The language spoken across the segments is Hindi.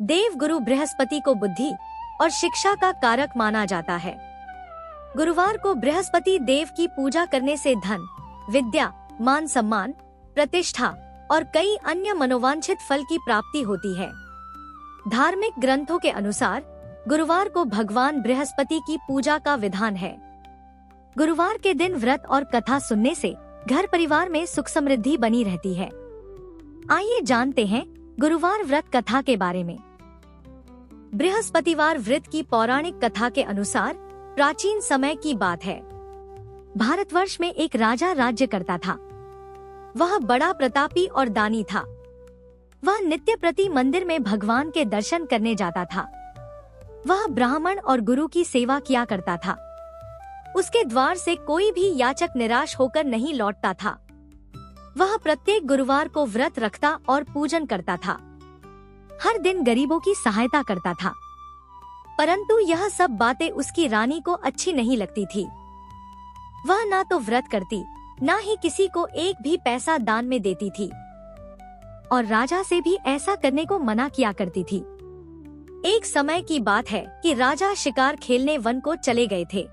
देव गुरु बृहस्पति को बुद्धि और शिक्षा का कारक माना जाता है। गुरुवार को बृहस्पति देव की पूजा करने से धन, विद्या, मान सम्मान, प्रतिष्ठा और कई अन्य मनोवांछित फल की प्राप्ति होती है। धार्मिक ग्रंथों के अनुसार गुरुवार को भगवान बृहस्पति की पूजा का विधान है। गुरुवार के दिन व्रत और कथा सुनने से घर परिवार में सुख समृद्धि बनी रहती है। आइए जानते हैं गुरुवार व्रत कथा के बारे में। बृहस्पतिवार व्रत की पौराणिक कथा के अनुसार प्राचीन समय की बात है। भारतवर्ष में एक राजा राज्य करता था। वह बड़ा प्रतापी और दानी था। वह नित्य प्रति मंदिर में भगवान के दर्शन करने जाता था। वह ब्राह्मण और गुरु की सेवा किया करता था। उसके द्वार से कोई भी याचक निराश होकर नहीं लौटता था। वह प्रत्येक गुरुवार को व्रत रखता और पूजन करता था। हर दिन गरीबों की सहायता करता था। परंतु यह सब बातें उसकी रानी को अच्छी नहीं लगती थी। वह ना तो व्रत करती, ना ही किसी को एक भी पैसा दान में देती थी और राजा से भी ऐसा करने को मना किया करती थी। एक समय की बात है कि राजा शिकार खेलने वन को चले गए थे।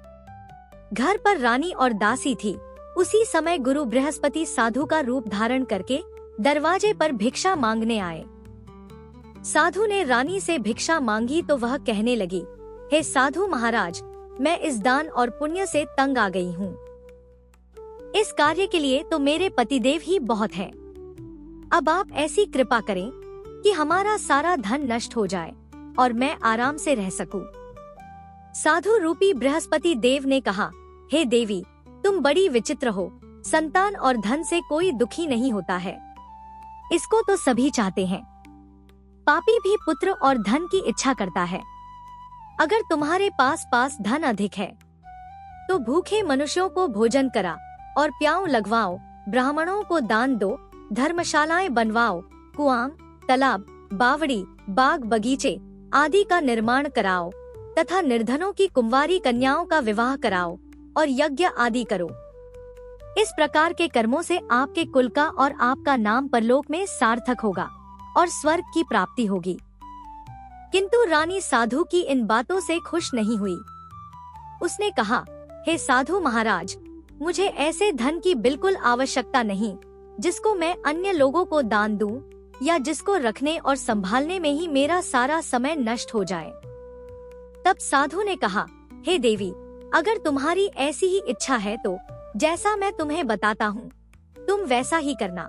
घर पर रानी और दासी थी। उसी समय गुरु बृहस्पति साधु का रूप धारण करके दरवाजे पर भिक्षा मांगने आए। साधु ने रानी से भिक्षा मांगी तो वह कहने लगी, हे साधु महाराज, मैं इस दान और पुण्य से तंग आ गई हूँ। इस कार्य के लिए तो मेरे पतिदेव ही बहुत है। अब आप ऐसी कृपा करें कि हमारा सारा धन नष्ट हो जाए और मैं आराम से रह सकूं। साधु रूपी बृहस्पति देव ने कहा, हे देवी, तुम बड़ी विचित्र हो। संतान और धन से कोई दुखी नहीं होता है। इसको तो सभी चाहते हैं। पापी भी पुत्र और धन की इच्छा करता है। अगर तुम्हारे पास धन अधिक है तो भूखे मनुष्यों को भोजन करा और प्याऊ लगवाओ, ब्राह्मणों को दान दो, धर्मशालाएं बनवाओ, कुआं, तालाब, बावड़ी, बाग बगीचे आदि का निर्माण कराओ तथा निर्धनों की कुंवारी कन्याओं का विवाह कराओ और यज्ञ आदि करो। इस प्रकार के कर्मों से आपके कुल का और आपका नाम परलोक में सार्थक होगा और स्वर्ग की प्राप्ति होगी। किंतु रानी साधु की इन बातों से खुश नहीं हुई। उसने कहा, हे साधु महाराज, मुझे ऐसे धन की बिल्कुल आवश्यकता नहीं जिसको मैं अन्य लोगों को दान दूं या जिसको रखने और संभालने में ही मेरा सारा समय नष्ट हो जाए। तब साधु ने कहा, हे देवी, अगर तुम्हारी ऐसी ही इच्छा है तो जैसा मैं तुम्हें बताता हूँ तुम वैसा ही करना।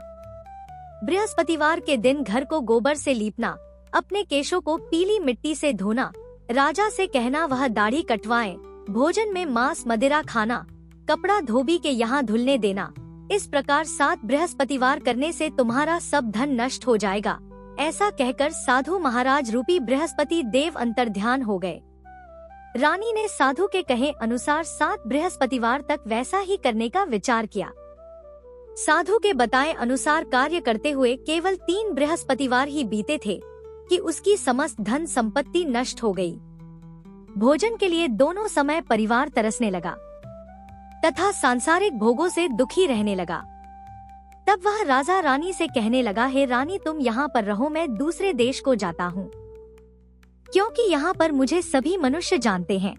बृहस्पतिवार के दिन घर को गोबर से लीपना, अपने केशों को पीली मिट्टी से धोना, राजा से कहना वह दाढ़ी कटवाए, भोजन में मांस मदिरा खाना, कपड़ा धोबी के यहाँ धुलने देना। इस प्रकार 7 बृहस्पतिवार करने से तुम्हारा सब धन नष्ट हो जाएगा। ऐसा कहकर साधु महाराज रूपी बृहस्पति देव अंतर्ध्यान हो गए। रानी ने साधु के कहे अनुसार 7 बृहस्पतिवार तक वैसा ही करने का विचार किया। साधु के बताए अनुसार कार्य करते हुए केवल 3 बृहस्पतिवार ही बीते थे कि उसकी समस्त धन संपत्ति नष्ट हो गई। भोजन के लिए दोनों समय परिवार तरसने लगा तथा सांसारिक भोगों से दुखी रहने लगा। तब वह राजा रानी से कहने लगा, हे रानी, तुम यहाँ पर रहो, मैं दूसरे देश को जाता हूँ, क्योंकि यहाँ पर मुझे सभी मनुष्य जानते हैं,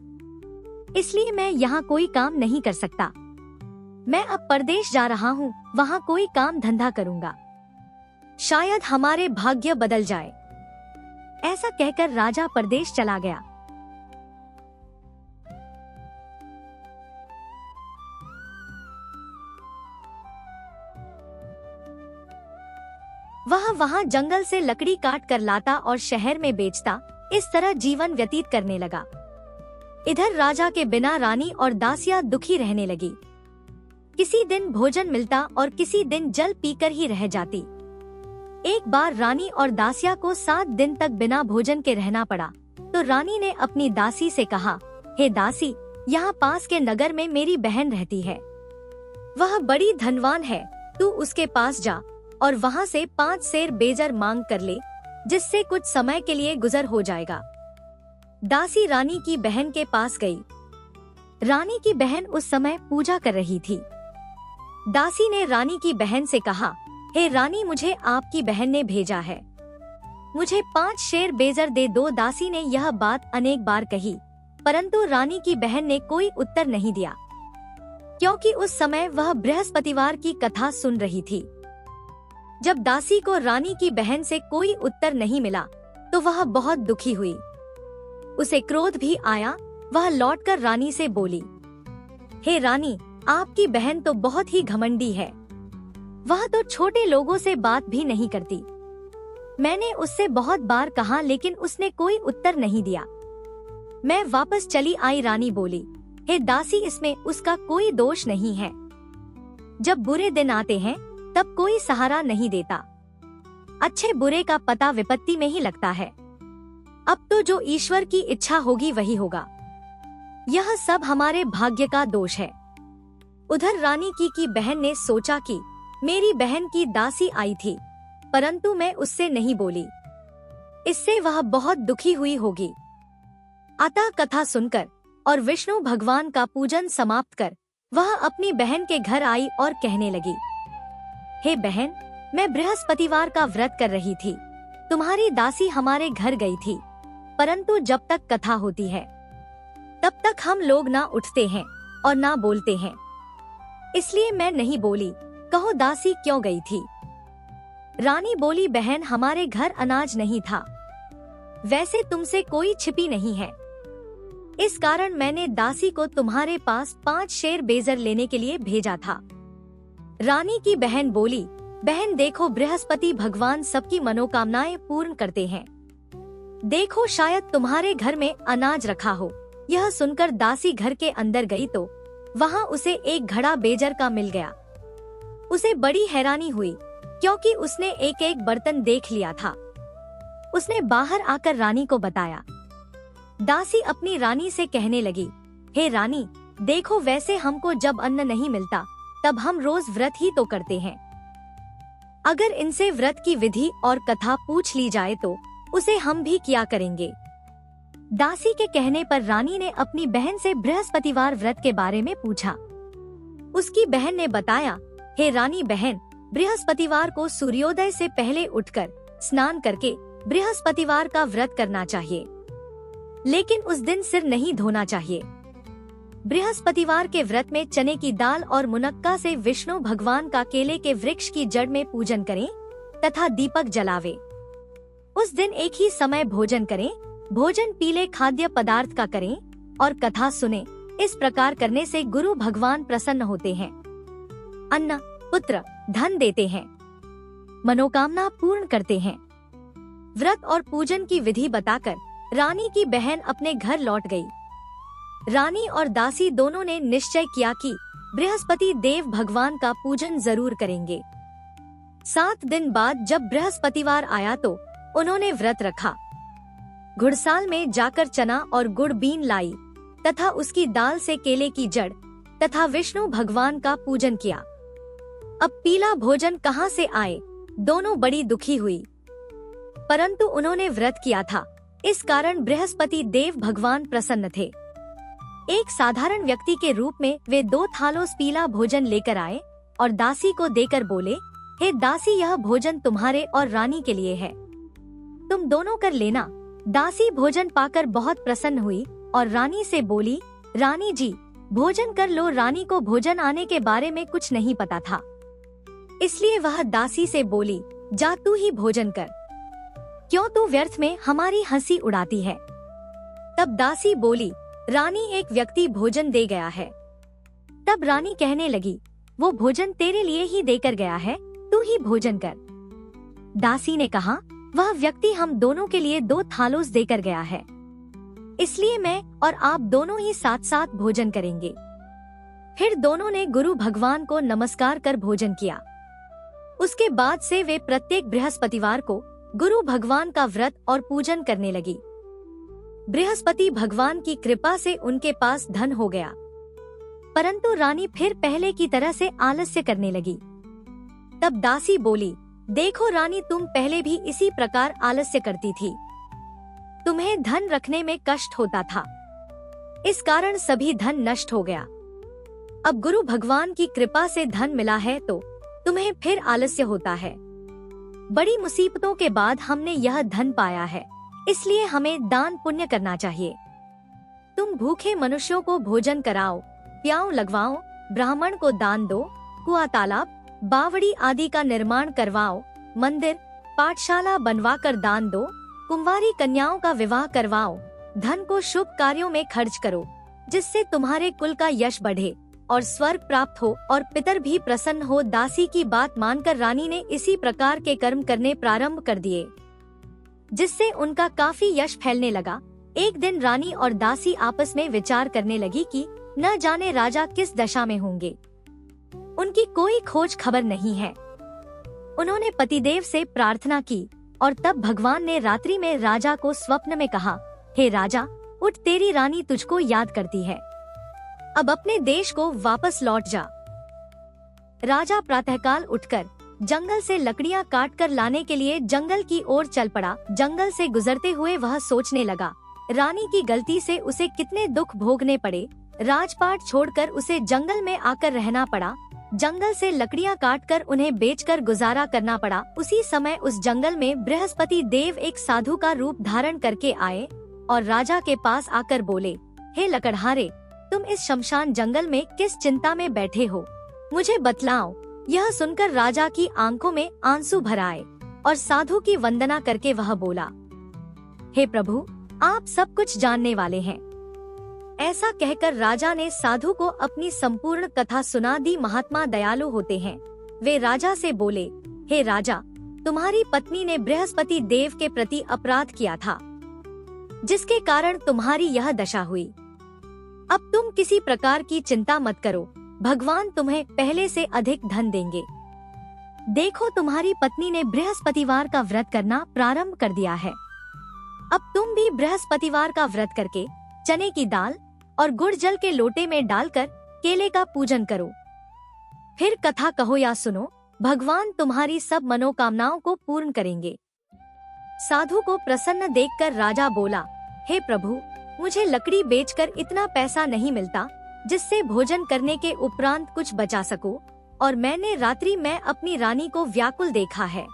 इसलिए मैं यहाँ कोई काम नहीं कर सकता। मैं अब परदेश जा रहा हूँ, वहाँ कोई काम धंधा करूँगा, शायद हमारे भाग्य बदल जाए। ऐसा कहकर राजा परदेश चला गया। वह वहाँ जंगल से लकड़ी काट कर लाता और शहर में बेचता। इस तरह जीवन व्यतीत करने लगा। इधर राजा के बिना रानी और दासियां दुखी रहने लगी। किसी दिन भोजन मिलता और किसी दिन जल पीकर ही रह जाती। एक बार रानी और दासिया को 7 दिन तक बिना भोजन के रहना पड़ा तो रानी ने अपनी दासी से कहा, हे दासी, यहाँ पास के नगर में मेरी बहन रहती है। वह बड़ी धनवान है, तू उसके पास जा और वहाँ से 5 सेर बेजर मांग कर ले, जिससे कुछ समय के लिए गुजर हो जाएगा। दासी रानी की बहन के पास गई। रानी की बहन उस समय पूजा कर रही थी। दासी ने रानी की बहन से कहा, हे रानी, मुझे आपकी बहन ने भेजा है। मुझे 5 शेर बेजर दे दो। दासी ने यह बात अनेक बार कही, परंतु रानी की बहन ने कोई उत्तर नहीं दिया, क्योंकि उस समय वह बृहस्पतिवार की कथा सुन रही थी। जब दासी को रानी की बहन से कोई उत्तर नहीं मिला तो वह बहुत दुखी हुई। उसे क्रोध भी आया। वह लौटकर रानी से बोली, हे रानी, आपकी बहन तो बहुत ही घमंडी है। वह तो छोटे लोगों से बात भी नहीं करती। मैंने उससे बहुत बार कहा, लेकिन उसने कोई उत्तर नहीं दिया। मैं वापस चली आई। रानी बोली, हे दासी, इसमें उसका कोई दोष नहीं है। जब बुरे दिन आते हैं तब कोई सहारा नहीं देता। अच्छे बुरे का पता विपत्ति में ही लगता है। अब तो जो ईश्वर की इच्छा होगी वही होगा। यह सब हमारे भाग्य का दोष है। उधर रानी की बहन ने सोचा कि मेरी बहन की दासी आई थी, परंतु मैं उससे नहीं बोली, इससे वह बहुत दुखी हुई होगी। अतः कथा सुनकर और विष्णु भगवान का पूजन समाप्त कर वह अपनी बहन के घर आई और कहने लगी, हे बहन, मैं बृहस्पतिवार का व्रत कर रही थी। तुम्हारी दासी हमारे घर गई थी, परंतु जब तक कथा होती है तब तक हम लोग ना उठते हैं और ना बोलते हैं, इसलिए मैं नहीं बोली। कहो दासी क्यों गई थी? रानी बोली, बहन, हमारे घर अनाज नहीं था। वैसे तुमसे कोई छिपी नहीं है, इस कारण मैंने दासी को तुम्हारे पास 5 शेर बेजर लेने के लिए भेजा था। रानी की बहन बोली, बहन देखो, बृहस्पति भगवान सबकी मनोकामनाएं पूर्ण करते हैं। देखो, शायद तुम्हारे घर में अनाज रखा हो। यह सुनकर दासी घर के अंदर गई तो वहाँ उसे एक घड़ा बेजर का मिल गया। उसे बड़ी हैरानी हुई, क्योंकि उसने एक एक बर्तन देख लिया था। उसने बाहर आकर रानी को बताया। दासी अपनी रानी से कहने लगी, हे रानी, देखो, वैसे हमको जब अन्न नहीं मिलता तब हम रोज व्रत ही तो करते हैं। अगर इनसे व्रत की विधि और कथा पूछ ली जाए तो उसे हम भी किया करेंगे। दासी के कहने पर रानी ने अपनी बहन से बृहस्पतिवार व्रत के बारे में पूछा। उसकी बहन ने बताया, हे रानी बहन, बृहस्पतिवार को सूर्योदय से पहले उठकर स्नान करके बृहस्पतिवार का व्रत करना चाहिए, लेकिन उस दिन सिर नहीं धोना चाहिए। बृहस्पतिवार के व्रत में चने की दाल और मुनक्का से विष्णु भगवान का केले के वृक्ष की जड़ में पूजन करें तथा दीपक जलावे। उस दिन एक ही समय भोजन करें। भोजन पीले खाद्य पदार्थ का करें और कथा सुने। इस प्रकार करने से गुरु भगवान प्रसन्न होते हैं, अन्न, पुत्र, धन देते हैं, मनोकामना पूर्ण करते हैं। व्रत और पूजन की विधि बताकर रानी की बहन अपने घर लौट गई। रानी और दासी दोनों ने निश्चय किया कि बृहस्पति देव भगवान का पूजन जरूर करेंगे। 7 दिन बाद जब बृहस्पतिवार आया तो उन्होंने व्रत रखा। घुड़साल में जाकर चना और गुड़ बीन लाई तथा उसकी दाल से केले की जड़ तथा विष्णु भगवान का पूजन किया। अब पीला भोजन कहाँ से आए? दोनों बड़ी दुखी हुई, परंतु उन्होंने व्रत किया था, इस कारण बृहस्पति देव भगवान प्रसन्न थे। एक साधारण व्यक्ति के रूप में वे 2 थालों पीला भोजन लेकर आए और दासी को देकर बोले, हे दासी, यह भोजन तुम्हारे और रानी के लिए है, तुम दोनों कर लेना। दासी भोजन पाकर बहुत प्रसन्न हुई और रानी से बोली, रानी जी, भोजन कर लो। रानी को भोजन आने के बारे में कुछ नहीं पता था, इसलिए वह दासी से बोली, जा तू ही भोजन कर, क्यों तू व्यर्थ में हमारी हंसी उड़ाती है। तब दासी बोली, रानी, एक व्यक्ति भोजन दे गया है। तब रानी कहने लगी, वो भोजन तेरे लिए ही देकर गया है, तू ही भोजन कर। दासी ने कहा, वह व्यक्ति हम दोनों के लिए 2 थालों देकर गया है, इसलिए मैं और आप दोनों ही साथ साथ भोजन करेंगे। फिर दोनों ने गुरु भगवान को नमस्कार कर भोजन किया। उसके बाद से वे प्रत्येक बृहस्पतिवार को गुरु भगवान का व्रत और पूजन करने लगी। बृहस्पति भगवान की कृपा से उनके पास धन हो गया, परंतु रानी फिर पहले की तरह से आलस्य करने लगी। तब दासी बोली, देखो रानी, तुम पहले भी इसी प्रकार आलस्य करती थी, तुम्हें धन रखने में कष्ट होता था, इस कारण सभी धन नष्ट हो गया। अब गुरु भगवान की कृपा से धन मिला है तो तुम्हें फिर आलस्य होता है। बड़ी मुसीबतों के बाद हमने यह धन पाया है, इसलिए हमें दान पुण्य करना चाहिए। तुम भूखे मनुष्यों को भोजन कराओ, प्याऊ लगवाओ, ब्राह्मण को दान दो, कुआं तालाब बावड़ी आदि का निर्माण करवाओ, मंदिर पाठशाला बनवाकर दान दो, कुंवारी कन्याओं का विवाह करवाओ, धन को शुभ कार्यों में खर्च करो, जिससे तुम्हारे कुल का यश बढ़े और स्वर्ग प्राप्त हो और पितर भी प्रसन्न हो। दासी की बात मानकर रानी ने इसी प्रकार के कर्म करने प्रारंभ कर दिए, जिससे उनका काफी यश फैलने लगा। एक दिन रानी और दासी आपस में विचार करने लगी कि न जाने राजा किस दशा में होंगे, उनकी कोई खोज खबर नहीं है। उन्होंने पतिदेव से प्रार्थना की और तब भगवान ने रात्रि में राजा को स्वप्न में कहा, हे राजा, उठ, तेरी रानी तुझको याद करती है, अब अपने देश को वापस लौट जा। राजा प्रातःकाल उठकर जंगल से लकड़ियां काट कर लाने के लिए जंगल की ओर चल पड़ा। जंगल से गुजरते हुए वह सोचने लगा, रानी की गलती से उसे कितने दुख भोगने पड़े। राजपाट छोड़कर उसे जंगल में आकर रहना पड़ा। जंगल से लकड़ियां काटकर उन्हें बेचकर गुजारा करना पड़ा। उसी समय उस जंगल में बृहस्पति देव एक साधु का रूप धारण करके आए और राजा के पास आकर बोले, हे लकड़हारे, तुम इस शमशान जंगल में किस चिंता में बैठे हो, मुझे बतलाओ। यह सुनकर राजा की आंखों में आंसू भर आए और साधु की वंदना करके वह बोला, हे प्रभु, आप सब कुछ जानने वाले हैं। ऐसा कहकर राजा ने साधु को अपनी संपूर्ण कथा सुना दी। महात्मा दयालु होते हैं। वे राजा से बोले, हे राजा, तुम्हारी पत्नी ने बृहस्पति देव के प्रति अपराध किया था, जिसके कारण तुम्हारी यह दशा हुई। अब तुम किसी प्रकार की चिंता मत करो, भगवान तुम्हें पहले से अधिक धन देंगे। देखो, तुम्हारी पत्नी ने बृहस्पतिवार का व्रत करना प्रारंभ कर दिया है। अब तुम भी बृहस्पतिवार का व्रत करके चने की दाल और गुड़ जल के लोटे में डालकर केले का पूजन करो। फिर कथा कहो या सुनो, भगवान तुम्हारी सब मनोकामनाओं को पूर्ण करेंगे। साधु को प्रसन्न देखकर राजा बोला, हे प्रभु, मुझे लकड़ी बेचकर इतना पैसा नहीं मिलता जिससे भोजन करने के उपरांत कुछ बचा सकूं, और मैंने रात्रि में अपनी रानी को व्याकुल देखा है।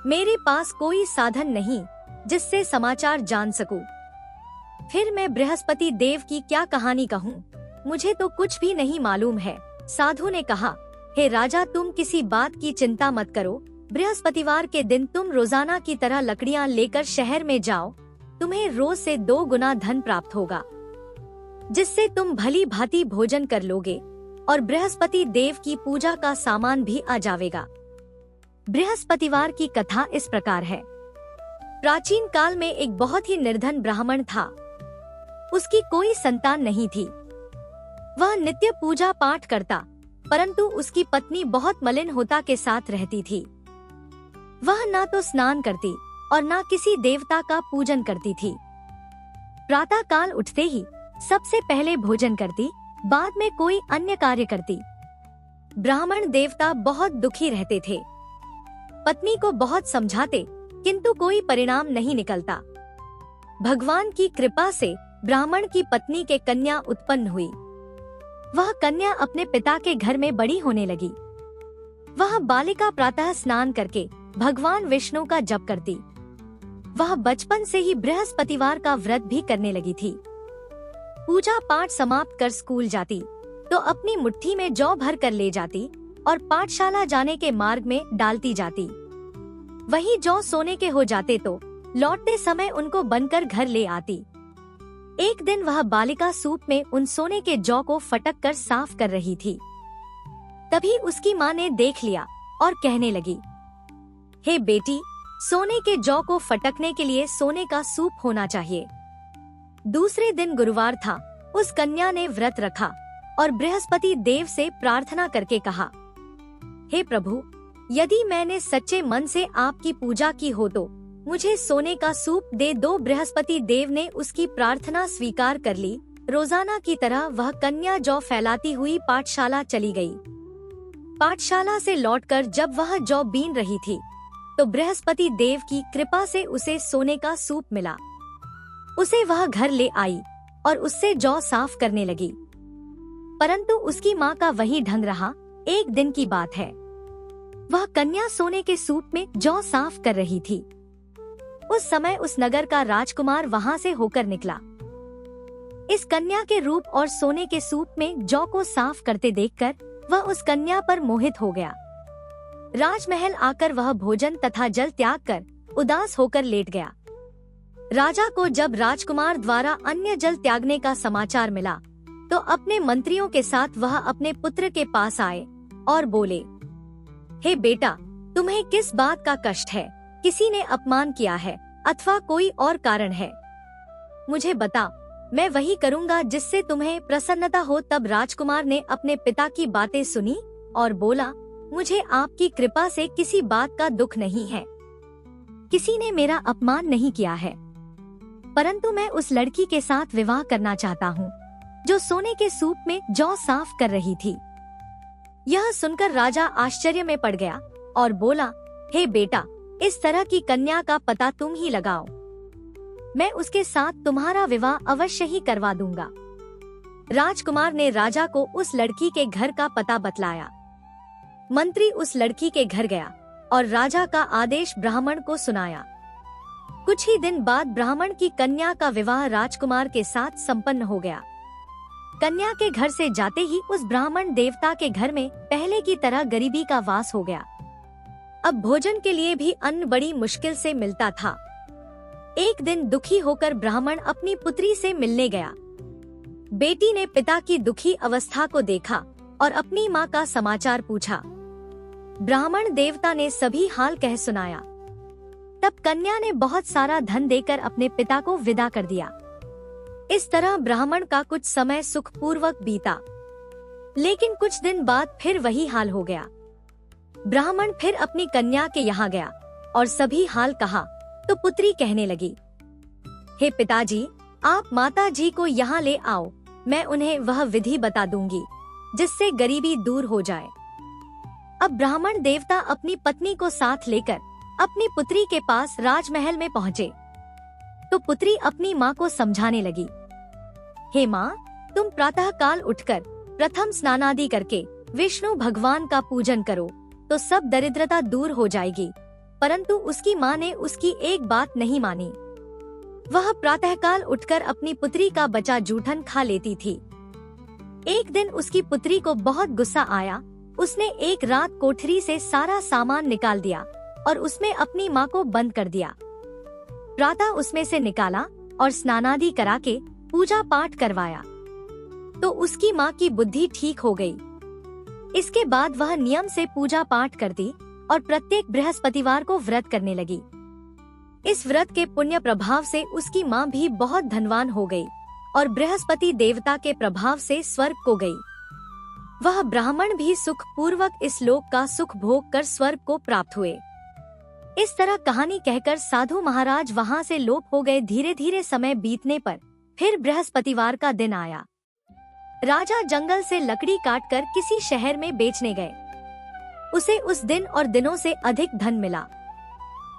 मेरे पास कोई साधन नहीं जिससे समाचार जान सकूं। फिर मैं बृहस्पति देव की क्या कहानी कहूँ, मुझे तो कुछ भी नहीं मालूम है। साधु ने कहा, हे राजा, तुम किसी बात की चिंता मत करो। बृहस्पतिवार के दिन तुम रोजाना की तरह लकड़ियाँ लेकर शहर में जाओ, तुम्हें रोज से 2 गुना धन प्राप्त होगा, जिससे तुम भली भांति भोजन कर लोगे और बृहस्पति देव की पूजा का सामान भी आ जाएगा। बृहस्पतिवार की कथा इस प्रकार है। प्राचीन काल में एक बहुत ही निर्धन ब्राह्मण था। उसकी कोई संतान नहीं थी। वह नित्य पूजा पाठ करता, परंतु उसकी पत्नी बहुत मलिनता के साथ रहती थी। वह ना तो स्नान करती और ना किसी देवता का पूजन करती थी। प्रातः काल उठते ही सबसे पहले भोजन करती, बाद में कोई अन्य कार्य करती। ब्राह्मण देवता बहुत दुखी रहते थे। पत्नी को बहुत समझाते, किंतु कोई परिणाम नहीं निकलता। भगवान की कृपा से ब्राह्मण की पत्नी के कन्या उत्पन्न हुई। वह कन्या अपने पिता के घर में बड़ी होने लगी। वह बालिका प्रातः स्नान करके भगवान विष्णु का जप करती। वह बचपन से ही बृहस्पतिवार का व्रत भी करने लगी थी। पूजा पाठ समाप्त कर स्कूल जाती तो अपनी मुट्ठी में जौ भर कर ले जाती और पाठशाला जाने के मार्ग में डालती जाती। वही जौ सोने के हो जाते तो लौटते समय उनको बनकर घर ले आती। एक दिन वह बालिका सूप में उन सोने के जौ को फटक कर साफ कर रही थी। तभी उसकी माँ ने देख लिया और कहने लगी, हे बेटी, सोने के जौ को फटकने के लिए सोने का सूप होना चाहिए। दूसरे दिन गुरुवार था। उस कन्या ने व्रत रखा और बृहस्पति देव से प्रार्थना करके कहा, हे प्रभु, यदि मैंने सच्चे मन से आपकी पूजा की हो तो मुझे सोने का सूप दे दो। बृहस्पति देव ने उसकी प्रार्थना स्वीकार कर ली। रोजाना की तरह वह कन्या जौ फैलाती हुई पाठशाला चली गई। पाठशाला से लौटकर जब वह जौ बीन रही थी तो बृहस्पति देव की कृपा से उसे सोने का सूप मिला। उसे वह घर ले आई और उससे जौ साफ करने लगी, परंतु उसकी माँ का वही ढंग रहा। एक दिन की बात है, वह कन्या सोने के सूप में जौ साफ कर रही थी। उस समय उस नगर का राजकुमार वहां से होकर निकला। इस कन्या के रूप और सोने के सूप में जौ को साफ करते देखकर वह उस कन्या पर मोहित हो गया। राजमहल आकर वह भोजन तथा जल त्याग कर उदास होकर लेट गया। राजा को जब राजकुमार द्वारा अन्य जल त्यागने का समाचार मिला तो अपने मंत्रियों के साथ वह अपने पुत्र के पास आए और बोले, हे बेटा, तुम्हें किस बात का कष्ट है? किसी ने अपमान किया है अथवा कोई और कारण है? मुझे बता, मैं वही करूँगा जिससे तुम्हें प्रसन्नता हो। तब राजकुमार ने अपने पिता की बातें सुनी और बोला, मुझे आपकी कृपा से किसी बात का दुख नहीं है। किसी ने मेरा अपमान नहीं किया है, परंतु मैं उस लड़की के साथ विवाह करना चाहता हूँ जो सोने के सूप में जौ साफ कर रही थी। यह सुनकर राजा आश्चर्य में पड़ गया और बोला, हे बेटा, इस तरह की कन्या का पता तुम ही लगाओ। मैं उसके साथ तुम्हारा विवाह अवश्य ही करवा दूंगा। राजकुमार ने राजा को उस लड़की के घर का पता बतलाया। मंत्री उस लड़की के घर गया और राजा का आदेश ब्राह्मण को सुनाया। कुछ ही दिन बाद ब्राह्मण की कन्या का विवाह राजकुमार के साथ संपन्न हो गया। कन्या के घर से जाते ही उस ब्राह्मण देवता के घर में पहले की तरह गरीबी का वास हो गया। अब भोजन के लिए भी अन्न बड़ी मुश्किल से मिलता था। एक दिन दुखी होकर ब्राह्मण अपनी पुत्री से मिलने गया। बेटी ने पिता की दुखी अवस्था को देखा और अपनी माँ का समाचार पूछा। ब्राह्मण देवता ने सभी हाल कह सुनाया। तब कन्या ने बहुत सारा धन देकर अपने पिता को विदा कर दिया। इस तरह ब्राह्मण का कुछ समय सुखपूर्वक बीता, लेकिन कुछ दिन बाद फिर वही हाल हो गया। ब्राह्मण फिर अपनी कन्या के यहाँ गया और सभी हाल कहा तो पुत्री कहने लगी, हे पिताजी, आप माता जी को यहाँ ले आओ, मैं उन्हें वह विधि बता दूंगी जिससे गरीबी दूर हो जाए। अब ब्राह्मण देवता अपनी पत्नी को साथ लेकर अपनी पुत्री के पास राजमहल में पहुँचे तो पुत्री अपनी माँ को समझाने लगी, हे माँ, तुम प्रातः काल उठकर प्रथम स्नानादि करके विष्णु भगवान का पूजन करो तो सब दरिद्रता दूर हो जाएगी। परंतु उसकी माँ ने उसकी एक बात नहीं मानी। वह प्रातःकाल उठकर अपनी पुत्री का बचा जूठन खा लेती थी। एक दिन उसकी पुत्री को बहुत गुस्सा आया। उसने एक रात कोठरी से सारा सामान निकाल दिया और उसमें अपनी माँ को बंद कर दिया। प्रातः उसमें से निकाला और स्नानादि करा के पूजा पाठ करवाया तो उसकी माँ की बुद्धि ठीक हो गई। इसके बाद वह नियम से पूजा पाठ करती और प्रत्येक बृहस्पतिवार को व्रत करने लगी। इस व्रत के पुण्य प्रभाव से उसकी माँ भी बहुत धनवान हो गई और बृहस्पति देवता के प्रभाव से स्वर्ग को गई। वह ब्राह्मण भी सुख पूर्वक इस लोक का सुख भोग कर स्वर्ग को प्राप्त हुए। इस तरह कहानी कहकर साधु महाराज वहाँ से लोप हो गए। धीरे धीरे समय बीतने पर फिर बृहस्पतिवार का दिन आया। राजा जंगल से लकड़ी काटकर किसी शहर में बेचने गए। उसे उस दिन और दिनों से अधिक धन मिला।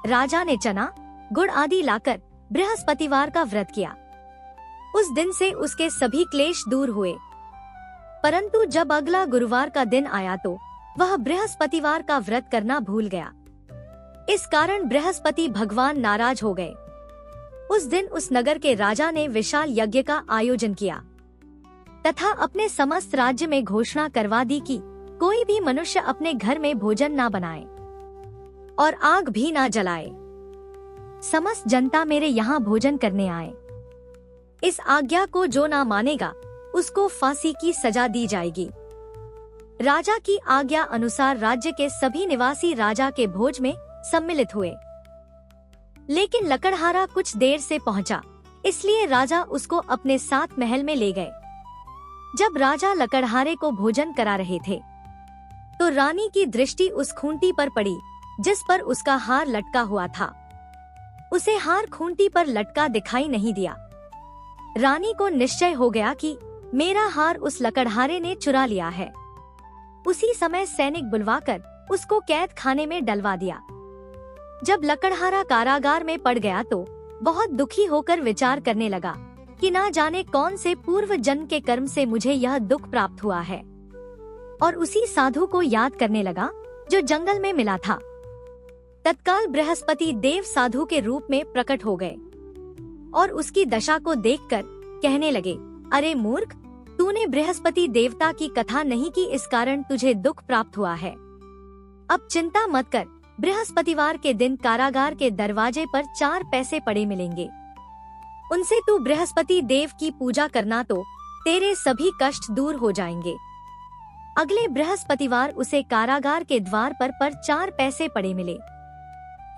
राजा ने चना, गुड़ आदि लाकर बृहस्पतिवार का व्रत किया। उस दिन से उसके सभी क्लेश दूर हुए। परंतु जब अगला गुरुवार का दिन आया तो वह बृहस्पतिवार का व्रत करना भूल गया। इस कारण बृहस्पति भगवान नाराज हो गए। उस दिन उस नगर के राजा ने विशाल यज्ञ का आयोजन किया तथा अपने समस्त राज्य में घोषणा करवा दी कि कोई भी मनुष्य अपने घर में भोजन ना बनाए और आग भी ना जलाए। समस्त जनता मेरे यहाँ भोजन करने आए। इस आज्ञा को जो ना मानेगा उसको फांसी की सजा दी जाएगी। राजा की आज्ञा अनुसार राज्य के सभी निवासी राजा के भोज में सम्मिलित हुए। लेकिन लकड़हारा कुछ देर से पहुंचा, इसलिए राजा उसको अपने साथ महल में ले गए। जब राजा लकड़हारे को भोजन करा रहे थे तो रानी की दृष्टि उस खूंटी पर पड़ी जिस पर उसका हार लटका हुआ था। उसे हार खूंटी पर लटका दिखाई नहीं दिया। रानी को निश्चय हो गया कि मेरा हार उस लकड़हारे ने चुरा लिया है। उसी समय सैनिक बुलवाकर उसको कैद खाने में डलवा दिया। जब लकड़हारा कारागार में पड़ गया तो बहुत दुखी होकर विचार करने लगा कि ना जाने कौन से पूर्व जन्म के कर्म से मुझे यह दुख प्राप्त हुआ है। और उसी साधु को याद करने लगा जो जंगल में मिला था। तत्काल बृहस्पति देव साधु के रूप में प्रकट हो गए और उसकी दशा को देखकर कहने लगे, अरे मूर्ख, तूने बृहस्पति देवता की कथा नहीं की, इस कारण तुझे दुख प्राप्त हुआ है। अब चिंता मत कर, बृहस्पतिवार के दिन कारागार के दरवाजे पर 4 पैसे पड़े मिलेंगे। उनसे तू बृहस्पति देव की पूजा करना तो तेरे सभी कष्ट दूर हो जाएंगे। अगले बृहस्पतिवार उसे कारागार के द्वार पर 4 पैसे पड़े मिले।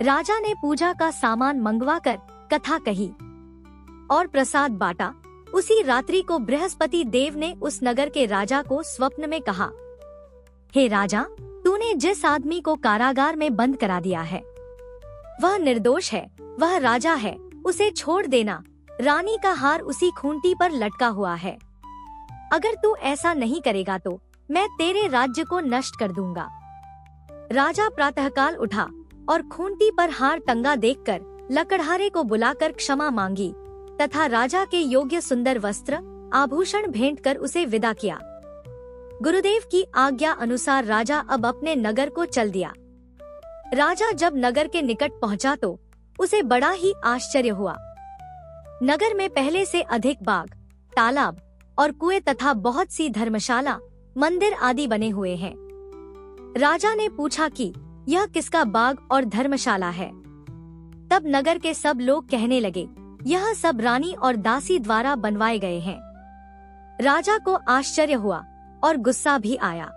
राजा ने पूजा का सामान मंगवाकर कथा कही और प्रसाद बांटा। उसी रात्रि को बृहस्पति देव ने उस नगर के राजा को स्वप्न में कहा, हे राजा, तूने जिस आदमी को कारागार में बंद करा दिया है वह निर्दोष है, वह राजा है, उसे छोड़ देना। रानी का हार उसी खूंटी पर लटका हुआ है। अगर तू ऐसा नहीं करेगा तो मैं तेरे राज्य को नष्ट कर दूंगा। राजा प्रातःकाल उठा और खूंटी पर हार टंगा देखकर लकड़हारे को बुलाकर क्षमा मांगी तथा राजा के योग्य सुंदर वस्त्र आभूषण भेंट कर उसे विदा किया। गुरुदेव की आज्ञा अनुसार राजा अब अपने नगर को चल दिया। राजा जब नगर के निकट पहुंचा तो उसे बड़ा ही आश्चर्य हुआ। नगर में पहले से अधिक बाग, तालाब और कुएं तथा बहुत सी धर्मशाला, मंदिर आदि बने हुए हैं। राजा ने पूछा कि यह किसका बाग और धर्मशाला है। तब नगर के सब लोग कहने लगे, यह सब रानी और दासी द्वारा बनवाए गए हैं। राजा को आश्चर्य हुआ और गुस्सा भी आया।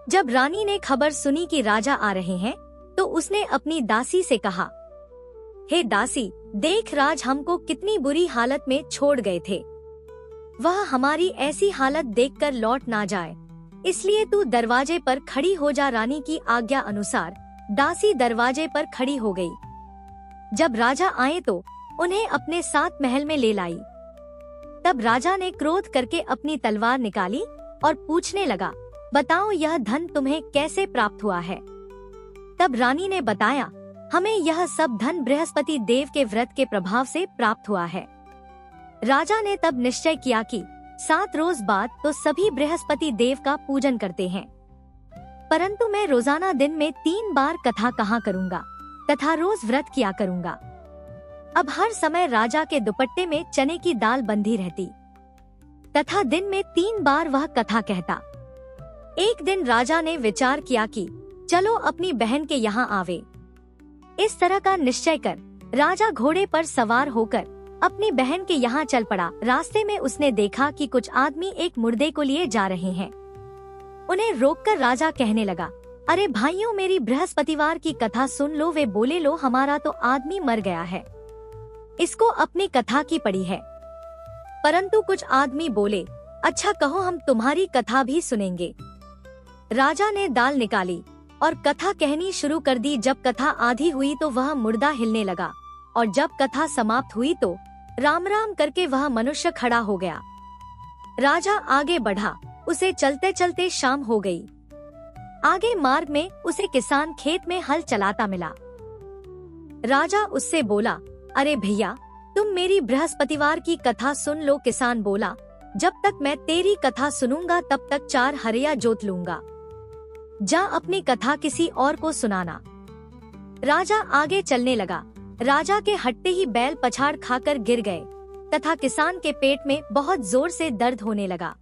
जब रानी ने खबर सुनी कि राजा आ रहे हैं तो उसने अपनी दासी से कहा, हे दासी, देख राज हमको कितनी बुरी हालत में छोड़ गए थे। वह हमारी ऐसी हालत देखकर लौट ना जाए, इसलिए तू दरवाजे पर खड़ी हो जा। रानी की आज्ञा अनुसार दासी दरवाजे पर खड़ी हो गई। जब राजा आए तो उन्हें अपने साथ महल में ले लाई। तब राजा ने क्रोध करके अपनी तलवार निकाली और पूछने लगा, बताओ यह धन तुम्हें कैसे प्राप्त हुआ है। तब रानी ने बताया, हमें यह सब धन बृहस्पति देव के व्रत के प्रभाव से प्राप्त हुआ है। राजा ने तब निश्चय किया कि 7 रोज बाद तो सभी बृहस्पति देव का पूजन करते हैं, परंतु मैं रोजाना दिन में 3 बार कथा कहा करूँगा तथा रोज व्रत किया करूँगा। अब हर समय राजा के दुपट्टे में चने की दाल बंधी रहती तथा दिन में 3 बार वह कथा कहता। एक दिन राजा ने विचार किया कि चलो अपनी बहन के यहाँ आवे। इस तरह का निश्चय कर राजा घोड़े पर सवार होकर अपनी बहन के यहाँ चल पड़ा। रास्ते में उसने देखा कि कुछ आदमी एक मुर्दे को लिए जा रहे हैं। उन्हें रोककर राजा कहने लगा, अरे भाइयों, मेरी बृहस्पतिवार की कथा सुन लो। वे बोले, लो हमारा तो आदमी मर गया है, इसको अपनी कथा की पड़ी है। परंतु कुछ आदमी बोले, अच्छा कहो, हम तुम्हारी कथा भी सुनेंगे। राजा ने दाल निकाली और कथा कहनी शुरू कर दी। जब कथा आधी हुई तो वह मुर्दा हिलने लगा और जब कथा समाप्त हुई तो राम राम करके वह मनुष्य खड़ा हो गया। राजा आगे बढ़ा, उसे चलते चलते शाम हो गई। आगे मार्ग में उसे किसान खेत में हल चलाता मिला। राजा उससे बोला, अरे भैया, तुम मेरी बृहस्पतिवार की कथा सुन लो। किसान बोला, जब तक मैं तेरी कथा सुनूंगा तब तक 4 हरिया जोत लूंगा। जा अपनी कथा किसी और को सुनाना। राजा आगे चलने लगा। राजा के हटते ही बैल पछाड़ खाकर गिर गए तथा किसान के पेट में बहुत जोर से दर्द होने लगा।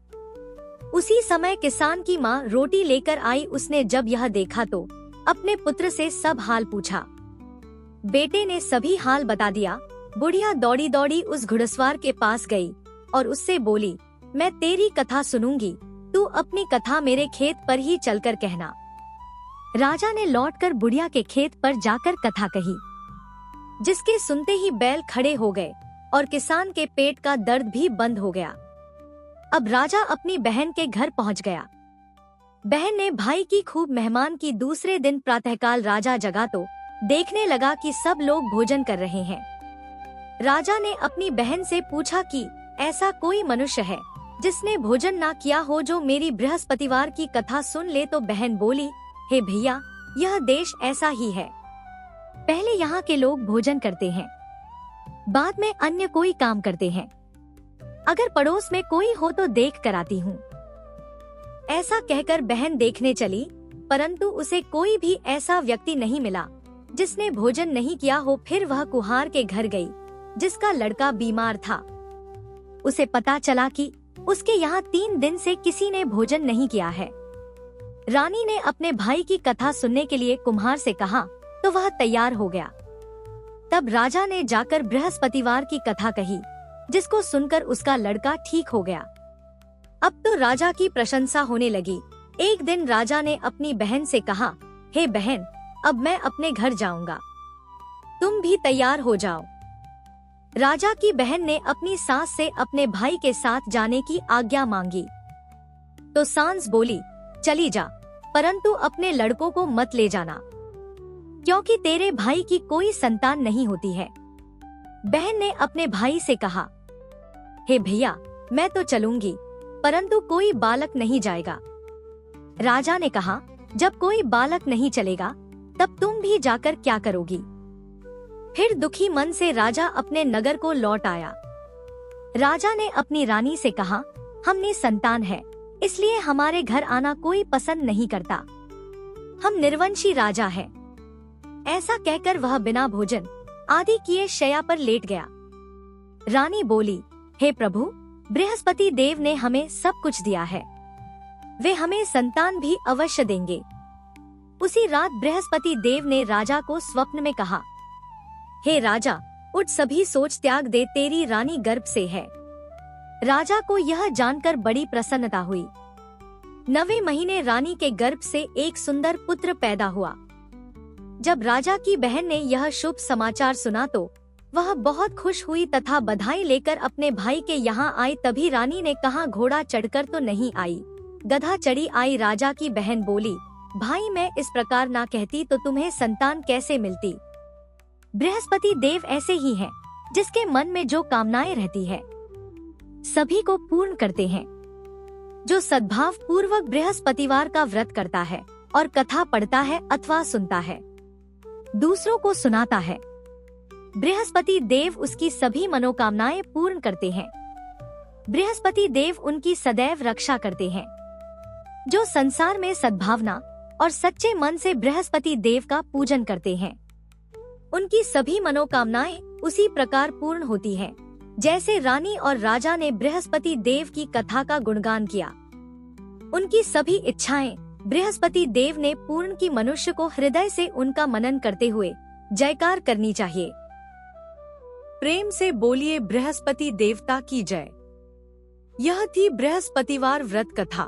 उसी समय किसान की माँ रोटी लेकर आई। उसने जब यह देखा तो अपने पुत्र से सब हाल पूछा। बेटे ने सभी हाल बता दिया। बुढ़िया दौड़ी दौड़ी उस घुड़सवार के पास गई और उससे बोली, मैं तेरी कथा सुनूंगी, तू अपनी कथा मेरे खेत पर ही चलकर कहना। राजा ने लौटकर बुढ़िया के खेत पर जाकर कथा कही, जिसके सुनते ही बैल खड़े हो गए और किसान के पेट का दर्द भी बंद हो गया। अब राजा अपनी बहन के घर पहुंच गया। बहन ने भाई की खूब मेहमान की। दूसरे दिन प्रातःकाल राजा जगा तो देखने लगा कि सब लोग भोजन कर रहे हैं। राजा ने अपनी बहन से पूछा कि ऐसा कोई मनुष्य है जिसने भोजन ना किया हो जो मेरी बृहस्पतिवार की कथा सुन ले। तो बहन बोली, हे भैया, यह देश ऐसा ही है। पहले यहाँ के लोग भोजन करते हैं, बाद में अन्य कोई काम करते हैं। अगर पड़ोस में कोई हो तो देख कर आती हूँ। ऐसा कहकर बहन देखने चली परंतु उसे कोई भी ऐसा व्यक्ति नहीं मिला जिसने भोजन नहीं किया हो। फिर वह कुम्हार के घर गई जिसका लड़का बीमार था। उसे पता चला कि उसके यहाँ 3 दिन से किसी ने भोजन नहीं किया है। रानी ने अपने भाई की कथा सुनने के लिए कुम्हार से कहा तो वह तैयार हो गया। तब राजा ने जाकर बृहस्पतिवार की कथा कही, जिसको सुनकर उसका लड़का ठीक हो गया। अब तो राजा की प्रशंसा होने लगी। एक दिन राजा ने अपनी बहन से कहा, हे बहन, अब मैं अपने घर जाऊंगा, तुम भी तैयार हो जाओ। राजा की बहन ने अपनी सास से अपने भाई के साथ जाने की आज्ञा मांगी तो सास बोली, चली जा, परंतु अपने लड़कों को मत ले जाना, क्योंकि तेरे भाई की कोई संतान नहीं होती है। बहन ने अपने भाई से कहा, हे भैया, मैं तो चलूंगी, परंतु कोई बालक नहीं जाएगा। राजा ने कहा, जब कोई बालक नहीं चलेगा तब तुम भी जाकर क्या करोगी। फिर दुखी मन से राजा अपने नगर को लौट आया। राजा ने अपनी रानी से कहा, हमने संतान है, इसलिए हमारे घर आना कोई पसंद नहीं करता, हम निर्वंशी राजा हैं। ऐसा कहकर वह बिना भोजन आदि किए शैया पर लेट गया। रानी बोली, हे प्रभु, बृहस्पति देव ने हमें सब कुछ दिया है, वे हमें संतान भी अवश्य देंगे। उसी रात बृहस्पति देव ने राजा को स्वप्न में कहा, हे राजा, उठ, सभी सोच त्याग दे, तेरी रानी गर्भ से है। राजा को यह जानकर बड़ी प्रसन्नता हुई। 9वें महीने रानी के गर्भ से एक सुंदर पुत्र पैदा हुआ। जब राजा की बहन ने यह शुभ समाचार सुना तो वह बहुत खुश हुई तथा बधाई लेकर अपने भाई के यहाँ आई। तभी रानी ने कहा, घोड़ा चढ़कर तो नहीं आई, गधा चढ़ी आई। राजा की बहन बोली, भाई, मैं इस प्रकार ना कहती तो तुम्हें संतान कैसे मिलती। बृहस्पति देव ऐसे ही हैं, जिसके मन में जो कामनाएं रहती है सभी को पूर्ण करते हैं। जो सद्भाव पूर्वक बृहस्पतिवार का व्रत करता है और कथा पढ़ता है अथवा सुनता है, दूसरों को सुनाता है, बृहस्पति देव उसकी सभी मनोकामनाएं पूर्ण करते हैं। बृहस्पति देव उनकी सदैव रक्षा करते हैं। जो संसार में सद्भावना और सच्चे मन से बृहस्पति देव का पूजन करते हैं, उनकी सभी मनोकामनाएं उसी प्रकार पूर्ण होती हैं, जैसे रानी और राजा ने बृहस्पति देव की कथा का गुणगान किया। उनकी सभी इच्छाएं बृहस्पति देव ने पूर्ण की। मनुष्य को हृदय से उनका मनन करते हुए जयकार करनी चाहिए। प्रेम से बोलिए बृहस्पति देवता की जय। यह थी बृहस्पतिवार व्रत कथा।